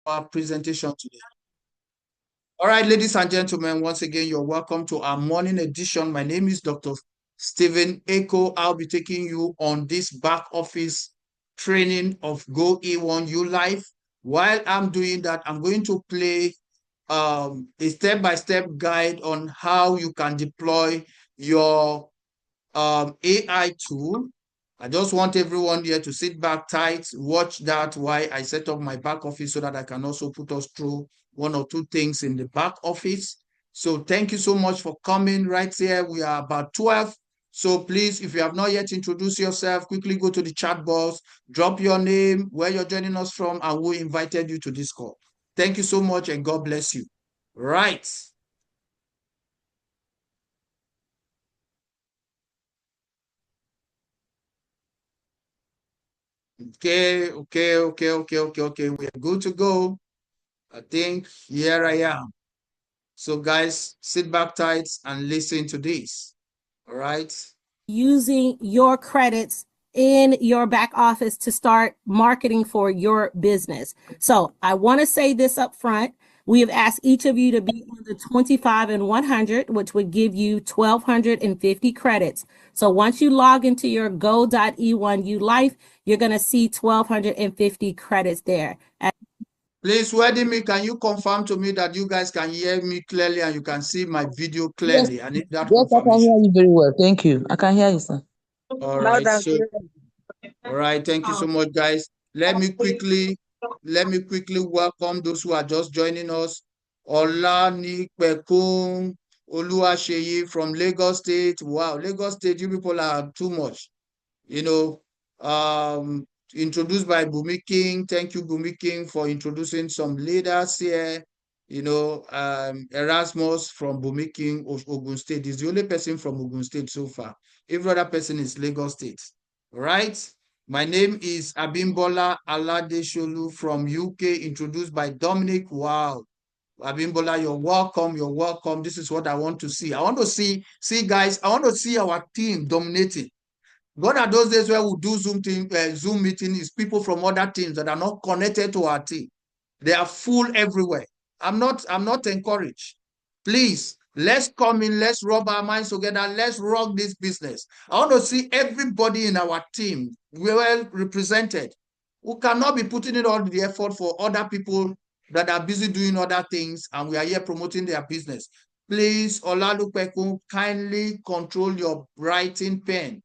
our presentation today. All right, ladies and gentlemen, once again, you're welcome to our morning edition. My name is Dr. Stephen Eko. I'll be taking you on this back office training of Goe1ulife. While I'm doing that, I'm going to play a step-by-step guide on how you can deploy your AI tool. I just want everyone here to sit back tight, watch that while I set up my back office so that I can also put us through one or two things in the back office. So thank you so much for coming right here. We are about 12. So please, if you have not yet introduced yourself, quickly go to the chat box, drop your name, where you're joining us from, and who invited you to this call. Thank you so much and God bless you. Right. Okay. We're good to go. I think here I am. So guys, sit back tight and listen to this. All right. Using your credits in your back office to start marketing for your business. So I want to say this up front. We have asked each of you to be on the 25 and 100, which would give you 1,250 credits. So once you log into your Goe1ulife, you're going to see 1,250 credits there. Please, me, can you confirm to me that you guys can hear me clearly and you can see my video clearly? Yes, I need that yes, I can confirmation. hear you very well. Thank you. I can hear you, sir. All right. So, all right. Thank you so much, guys. Let me quickly welcome those who are just joining us. Olanipekun Oluwaseyi from Lagos State. Wow, Lagos State, you people are too much. You know, introduced by Bumi King. Thank you, Bumi King, for introducing some leaders here. You know, Erasmus from Bumi King, Ogun State is the only person from Ogun State so far. Every other person is Lagos State. Right? My name is Abimbola Aladesholu from UK, introduced by Dominic. Wow. Abimbola, you're welcome. You're welcome. This is what I want to see. I want to see guys, I want to see our team dominating. Gone are those days where we do Zoom meeting is people from other teams that are not connected to our team. They are full everywhere. I'm not encouraged. Please, let's come in, let's rub our minds together, let's rock this business. I want to see everybody in our team well represented. We cannot be putting in all the effort for other people that are busy doing other things, and we are here promoting their business. Please, Olalupeku, kindly control your writing pen.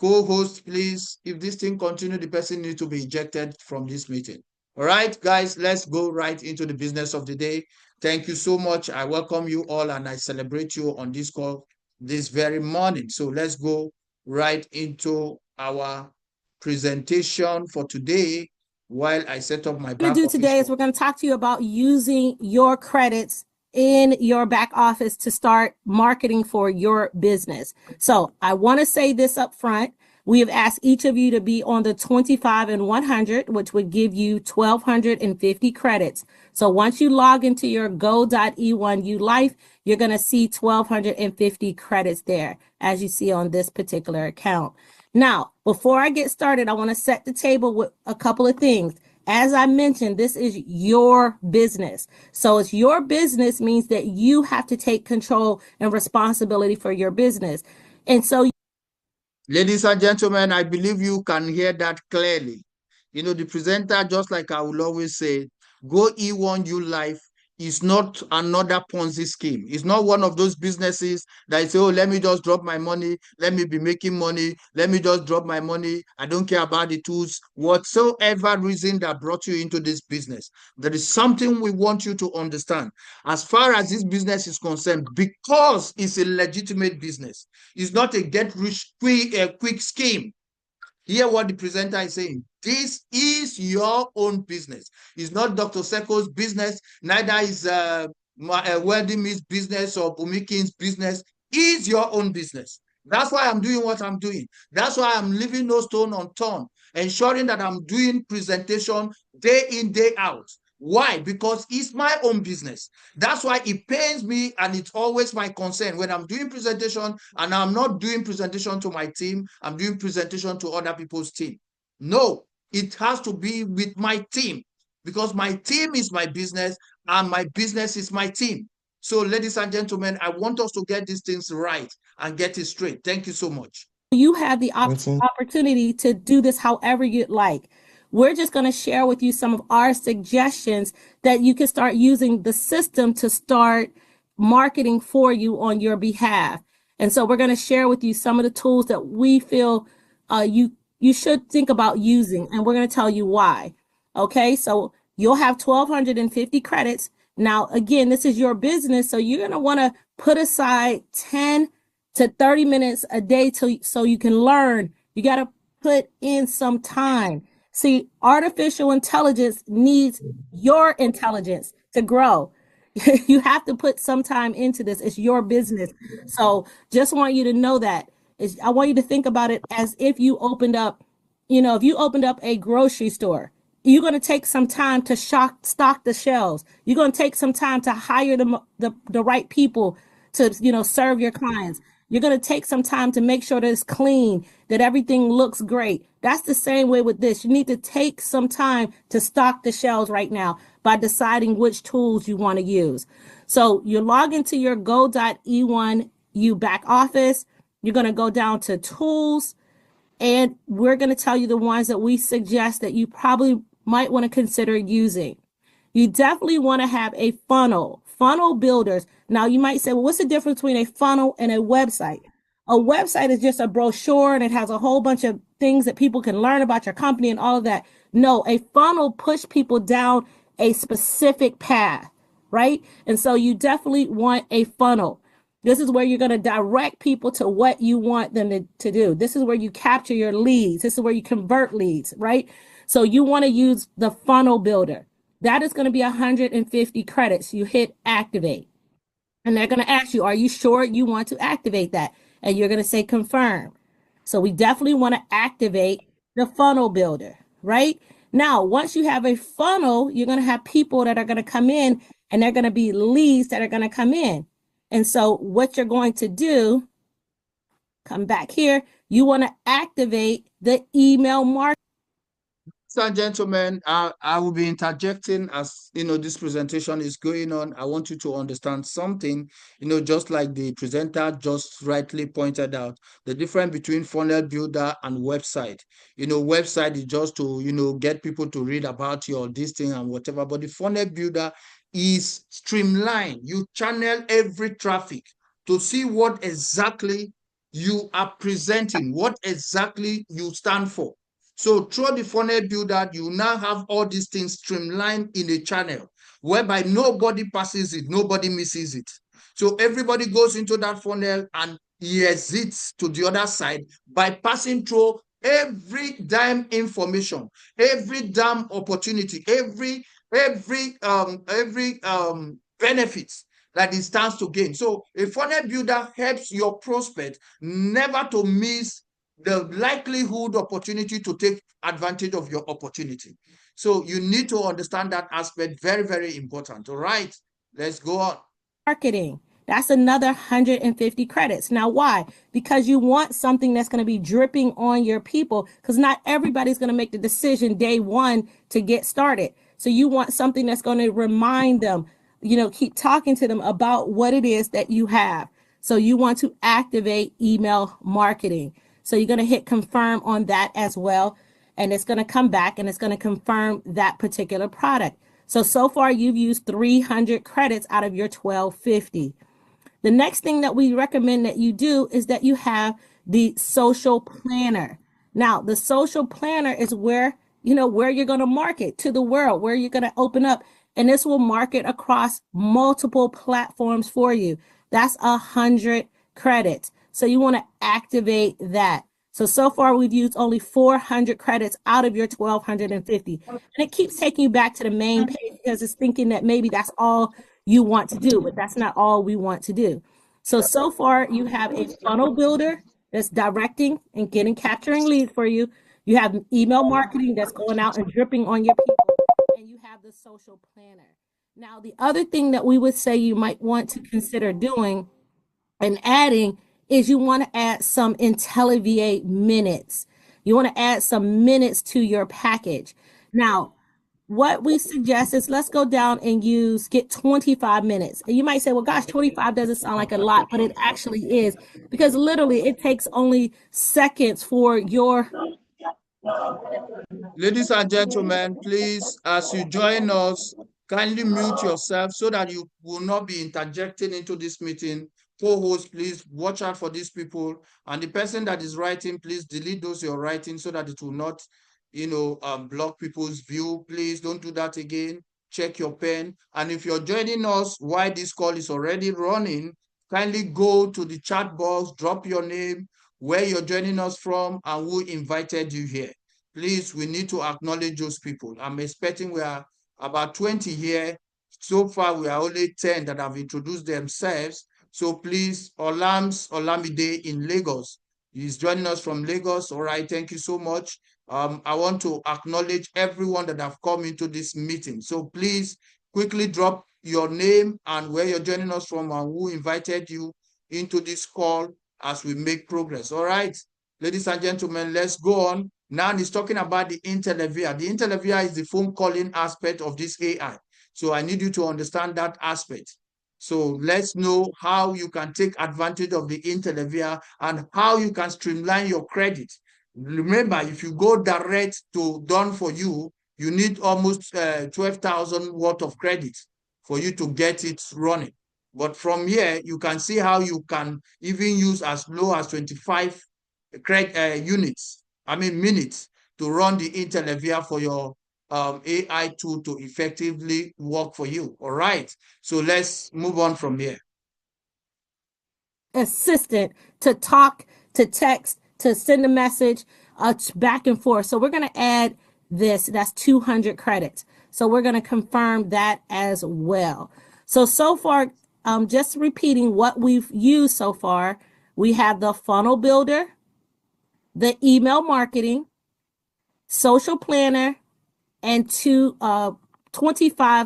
Co-host, please, if this thing continues, the person needs to be ejected from this meeting. All right, guys, let's go right into the business of the day. Thank you so much. I welcome you all and I celebrate you on this call this very morning. So let's go right into our presentation for today while I set up my back office. What we're going to do today is we're going to talk to you about using your credits in your back office to start marketing for your business. So I want to say this up front. We have asked each of you to be on the 25 and 100, which would give you 1,250 credits. So once you log into your Goe1ulife, you're going to see 1,250 credits there, as you see on this particular account. Now, before I get started, I want to set the table with a couple of things. As I mentioned, this is your business. So it's your business means that you have to take control and responsibility for your business. And so, ladies and gentlemen, I believe you can hear that clearly. You know, the presenter, just like I will always say, Goe1ulife is not another Ponzi scheme. It's not one of those businesses that say, oh, let me just drop my money. Let me be making money. Let me just drop my money. I don't care about the tools. Whatsoever reason that brought you into this business, there is something we want you to understand. As far as this business is concerned, because it's a legitimate business, it's not a get-rich-quick scheme. Hear what the presenter is saying. This is your own business. It's not Dr. Seko's business. Neither is Weldim's business or Bumikin's business. It's your own business. That's why I'm doing what I'm doing. That's why I'm leaving no stone unturned, ensuring that I'm doing presentation day in, day out. Why? Because it's my own business. That's why it pains me, and it's always my concern when I'm doing presentation and I'm not doing presentation to my team, I'm doing presentation to other people's team. No, it has to be with my team. because my team is my business and my business is my team. So, ladies and gentlemen, I want us to get these things right and get it straight. Thank you so much. You have the Wetin opportunity to do this however you'd like. We're just going to share with you some of our suggestions that you can start using the system to start marketing for you on your behalf. And so we're going to share with you some of the tools that we feel you should think about using, and we're going to tell you why. Okay, so you'll have 1,250 credits. Now, again, this is your business, so you're going to want to put aside 10 to 30 minutes a day so you can learn. You got to put in some time. See, artificial intelligence needs your intelligence to grow. You have to put some time into this. It's your business. So just want you to know that. I want you to think about it as if you opened up, if you opened up a grocery store, you're going to take some time to stock the shelves. You're going to take some time to hire the right people to, serve your clients. You're going to take some time to make sure that it's clean, that everything looks great. That's the same way with this. You need to take some time to stock the shelves right now by deciding which tools you want to use. So you log into your Goe1u back office. You're going to go down to tools, and we're going to tell you the ones that we suggest that you probably might want to consider using. You definitely want to have a funnel builders. Now you might say, well, what's the difference between a funnel and a website? A website is just a brochure and it has a whole bunch of things that people can learn about your company and all of that. No, a funnel pushes people down a specific path, right? And so you definitely want a funnel. This is where you're going to direct people to what you want them to do. This is where you capture your leads. This is where you convert leads, right? So you want to use the funnel builder. That is going to be 150 credits. You hit activate. And they're going to ask you, are you sure you want to activate that? And you're going to say confirm. So we definitely want to activate the funnel builder, right? Now, once you have a funnel, you're going to have people that are going to come in, and they're going to be leads that are going to come in. And so what you're going to do, come back here, you want to activate the email marketing. Ladies and gentlemen, I will be interjecting as this presentation is going on. I want you to understand something, just like the presenter just rightly pointed out, the difference between funnel builder and website. Website is just to, get people to read about your this thing and whatever, but the funnel builder is streamlined. You channel every traffic to see what exactly you are presenting, what exactly you stand for. So through the funnel builder, you now have all these things streamlined in a channel whereby nobody passes it, nobody misses it. So everybody goes into that funnel and he exits to the other side by passing through every damn information, every damn opportunity, every benefits that it stands to gain. So a funnel builder helps your prospect never to miss the likelihood opportunity to take advantage of your opportunity. So you need to understand that aspect. Very, very important. All right, let's go on. Marketing. That's another 150 credits. Now, why? Because you want something that's going to be dripping on your people, because not everybody's going to make the decision day one to get started. So you want something that's going to remind them, keep talking to them about what it is that you have. So you want to activate email marketing. So you're going to hit confirm on that as well. And it's going to come back and it's going to confirm that particular product. So far you've used 300 credits out of your 1,250. The next thing that we recommend that you do is that you have the social planner. Now, the social planner is where you're going to market to the world, where you're going to open up, and this will market across multiple platforms for you. That's 100 credits. So you want to activate that. So far we've used only 400 credits out of your 1,250. And it keeps taking you back to the main page because it's thinking that maybe that's all you want to do, but that's not all we want to do. So far you have a funnel builder that's directing and capturing leads for you. You have email marketing that's going out and dripping on your people, and you have the social planner. Now, the other thing that we would say you might want to consider doing and adding is you want to add some IntelliVA minutes. You want to add some minutes to your package. Now, what we suggest is let's go down and get 25 minutes. And you might say, well, gosh, 25 doesn't sound like a lot, but it actually is, because literally it takes only seconds for your. Ladies and gentlemen, please, as you join us, kindly mute yourself so that you will not be interjecting into this meeting. Co-host, please watch out for these people. And the person that is writing, please delete those you're writing so that it will not, block people's view. Please don't do that again. Check your pen. And if you're joining us while this call is already running, kindly go to the chat box, drop your name, where you're joining us from, and who invited you here. Please, we need to acknowledge those people. I'm expecting we are about 20 here. So far, we are only 10 that have introduced themselves. So please, Olamide in Lagos. He's joining us from Lagos. All right, thank you so much. I want to acknowledge everyone that have come into this meeting. So please quickly drop your name and where you're joining us from and who invited you into this call as we make progress. All right, ladies and gentlemen, let's go on. Now he's talking about the interlevier. The interlevier is the phone calling aspect of this AI. So I need you to understand that aspect. So let's know how you can take advantage of the interlevier and how you can streamline your credit. Remember, if you go direct to done for you, you need almost 12,000 worth of credit for you to get it running. But from here, you can see how you can even use as low as 25 minutes to run the interlevier for your AI tool to effectively work for you. All right. So let's move on from here. Assistant to talk, to text, to send a message, back and forth. So we're going to add this. That's 200 credits. So we're going to confirm that as well. So far, just repeating what we've used so far, we have the funnel builder, the email marketing, social planner, and 25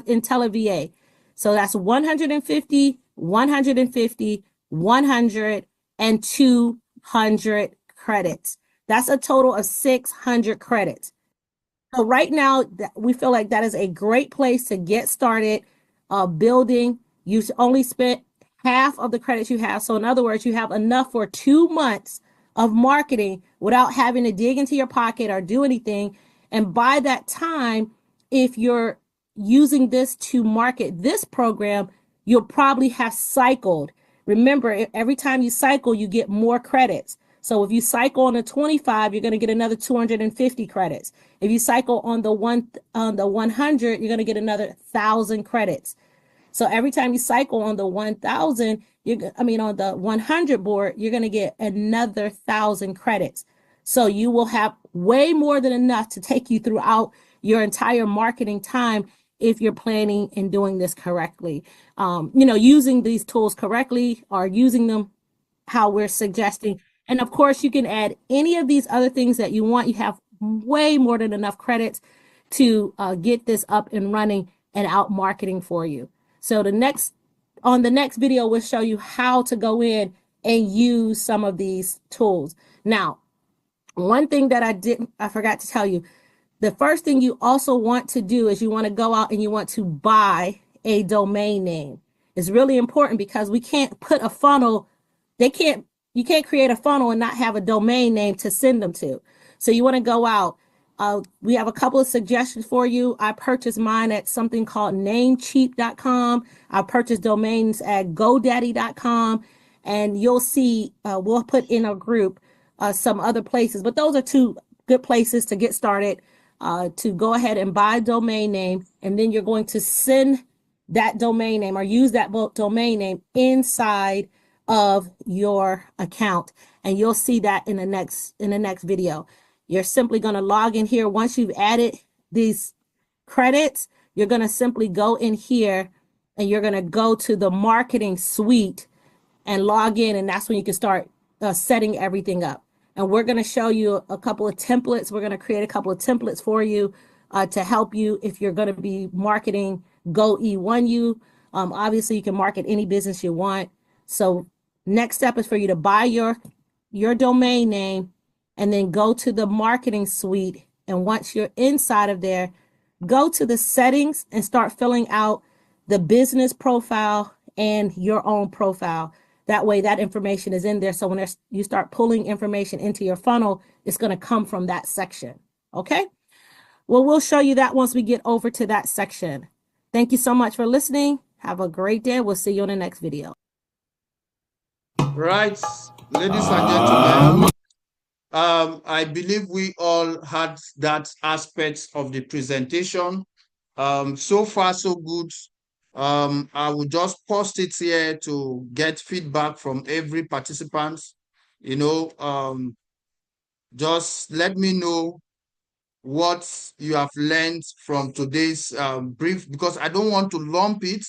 IntelliVA. So that's 150, 150, 100, and 200 credits. That's a total of 600 credits. So right now, we feel like that is a great place to get started building. You only spent half of the credits you have. So in other words, you have enough for 2 months of marketing without having to dig into your pocket or do anything. And by that time, if you're using this to market this program, you'll probably have cycled. Remember, every time you cycle, you get more credits. So if you cycle on the 25, you're going to get another 250 credits. If you cycle on the 100, you're going to get another 1,000 credits. So every time you cycle on the 1,000, on the 100 board, you're going to get another 1,000 credits. So you will have way more than enough to take you throughout your entire marketing time if you're planning and doing this correctly. Using these tools correctly or using them how we're suggesting. And of course, you can add any of these other things that you want. You have way more than enough credits to get this up and running and out marketing for you. So on the next video, we'll show you how to go in and use some of these tools. Now, one thing that I forgot to tell you, the first thing you also want to do is you want to go out and you want to buy a domain name. It's really important because we can't put a funnel. You can't create a funnel and not have a domain name to send them to. So you want to go out. We have a couple of suggestions for you. I purchased mine at something called namecheap.com. I purchased domains at GoDaddy.com. And you'll see, we'll put in a group some other places. But those are 2 good places to get started, to go ahead and buy a domain name. And then you're going to send that domain name or use that domain name inside of your account. And you'll see that in the next video. You're simply going to log in here. Once you've added these credits, you're going to simply go in here and you're going to go to the marketing suite and log in. And that's when you can start setting everything up. And we're going to show you a couple of templates. We're going to create a couple of templates for you to help you if you're going to be marketing Goe1u. Obviously, you can market any business you want. So next step is for you to buy your domain name and then go to the marketing suite. And once you're inside of there, go to the settings and start filling out the business profile and your own profile. That way that information is in there. So when you start pulling information into your funnel, it's going to come from that section. Okay. Well, we'll show you that once we get over to that section. Thank you so much for listening. Have a great day. We'll see you on the next video. Right, ladies and gentlemen, I believe we all had that aspect of the presentation. So far, so good. I will just post it here to get feedback from every participant. You know, just let me know what you have learned from today's brief, because I don't want to lump it